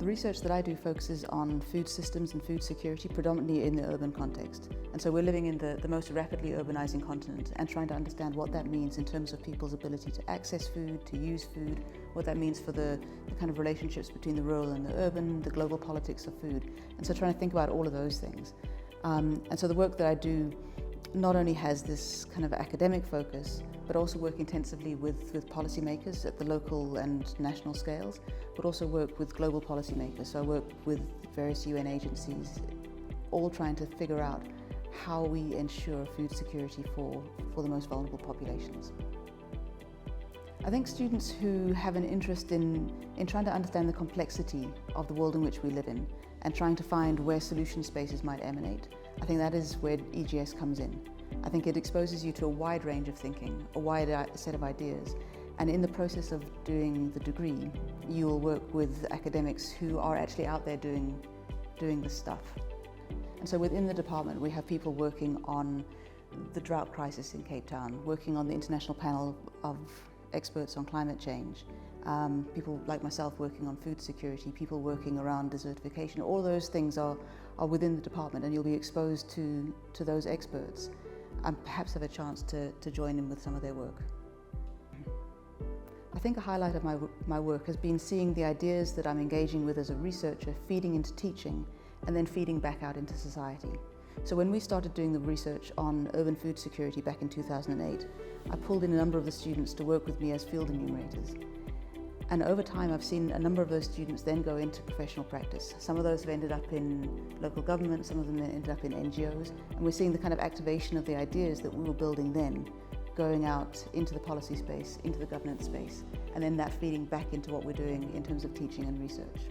The research that I do focuses on food systems and food security, predominantly in the urban context. And so we're living in the most rapidly urbanizing continent and trying to understand what that means in terms of people's ability to access food, to use food, what that means for the kind of relationships between the rural and the urban, the global politics of food. And so trying to think about all of those things. And so the work that I do not only has this kind of academic focus, but also work intensively with policymakers at the local and national scales, but also work with global policymakers. So I work with various UN agencies, all trying to figure out how we ensure food security for the most vulnerable populations. I think students who have an interest in trying to understand the complexity of the world in which we live in and trying to find where solution spaces might emanate, I think that is where EGS comes in. I think it exposes you to a wide range of thinking, a wide set of ideas, and in the process of doing the degree, you will work with academics who are actually out there doing this stuff. And so within the department, we have people working on the drought crisis in Cape Town, working on the international panel of experts on climate change, people like myself working on food security, people working around desertification. All those things are within the department, and you'll be exposed to those experts and perhaps have a chance to join in with some of their work. I think a highlight of my work has been seeing the ideas that I'm engaging with as a researcher feeding into teaching and then feeding back out into society. So when we started doing the research on urban food security back in 2008, I pulled in a number of the students to work with me as field enumerators. And over time, I've seen a number of those students then go into professional practice. Some of those have ended up in local government, some of them ended up in NGOs, and we're seeing the kind of activation of the ideas that we were building then, going out into the policy space, into the governance space, and then that feeding back into what we're doing in terms of teaching and research.